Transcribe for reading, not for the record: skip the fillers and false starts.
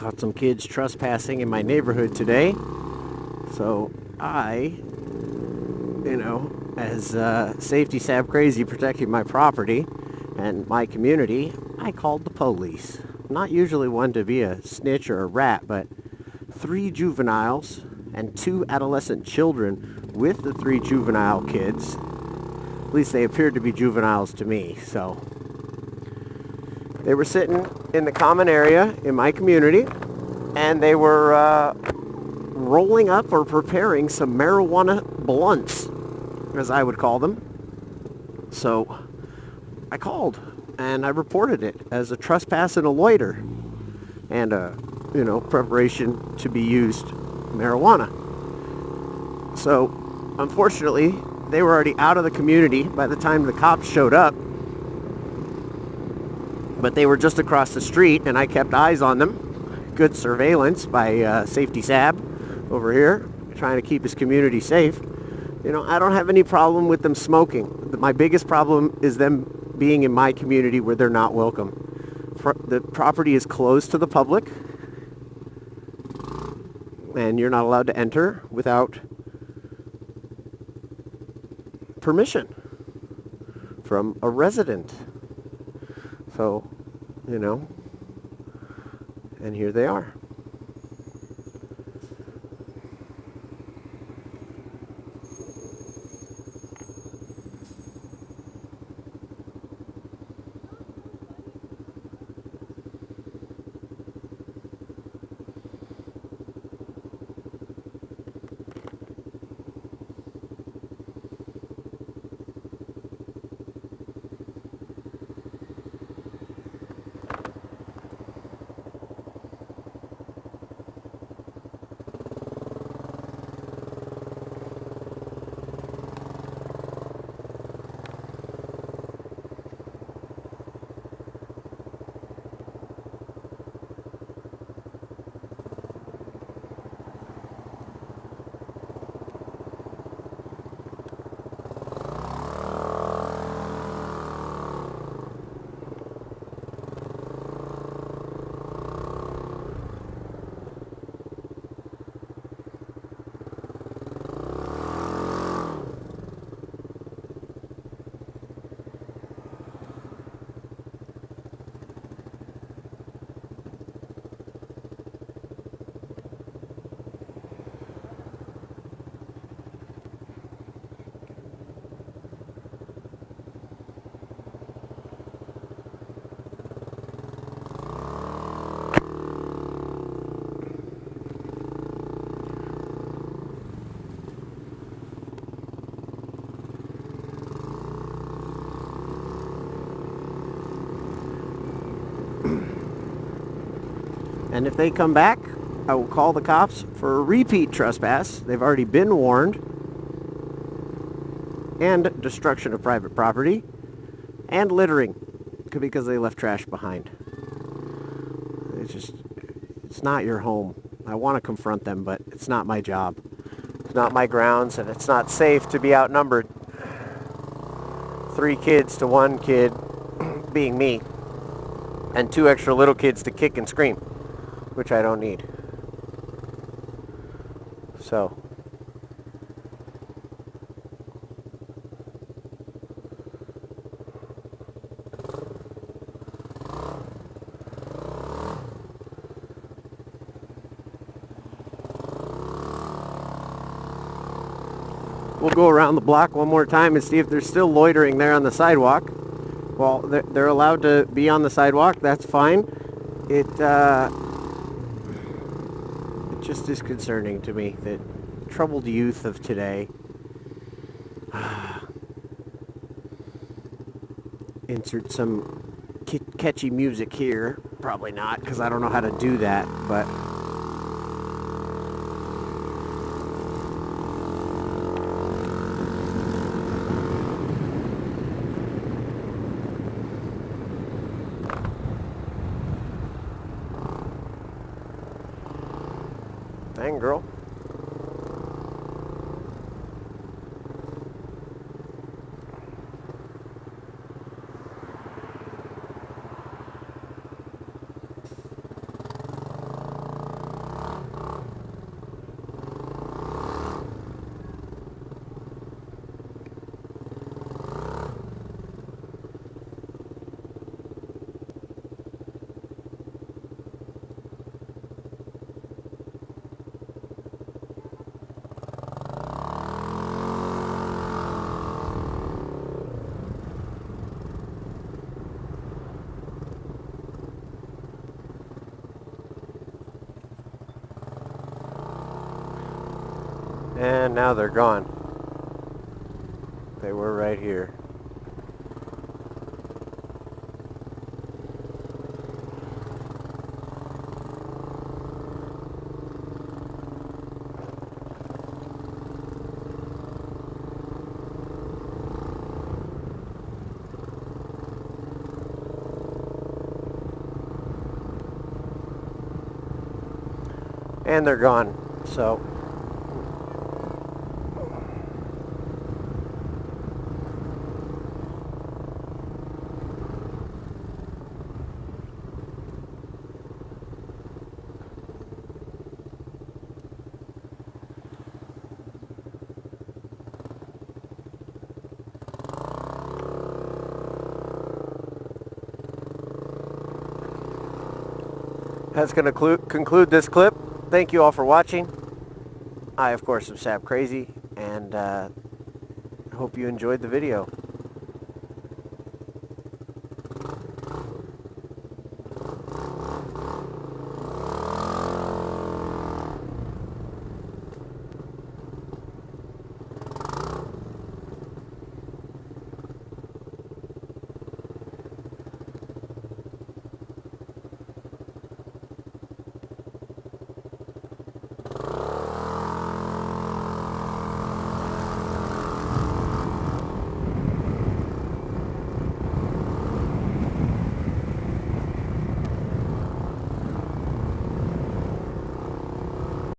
Caught some kids trespassing in my neighborhood today. So I, as Safety Sab Crazy protecting my property and my community, I called the police. Not usually one to be a snitch or a rat, but 3 juveniles and 2 adolescent children with the 3 juvenile kids. At least they appeared to be juveniles to me, so. They were sitting in the common area in my community, and they were rolling up or preparing some marijuana blunts, as I would call them. So I called, and I reported it as a trespass and a loiter, and preparation to be used marijuana. So unfortunately, they were already out of the community by the time the cops showed up. But they were just across the street, and I kept eyes on them. Good surveillance by Safety Sab over here, trying to keep his community safe. I don't have any problem with them smoking. My biggest problem is them being in my community where they're not welcome. The property is closed to the public, and you're not allowed to enter without permission from a resident. So, and here they are. And if they come back, I will call the cops for a repeat trespass. They've already been warned. And destruction of private property. And littering, because they left trash behind. It's not your home. I want to confront them, but it's not my job. It's not my grounds, and it's not safe to be outnumbered. 3 kids to 1 kid being me. And 2 extra little kids to kick and scream, which I don't need. So. We'll go around the block one more time and see if they're still loitering there on the sidewalk. Well, they're allowed to be on the sidewalk. That's fine. It just is concerning to me that troubled youth of today. Insert some catchy music here. Probably not, because I don't know how to do that, but... Dang, girl. And now they're gone. They were right here. And they're gone. So that's going to conclude this clip. Thank you all for watching. I, of course, am Sab Crazy, and hope you enjoyed the video.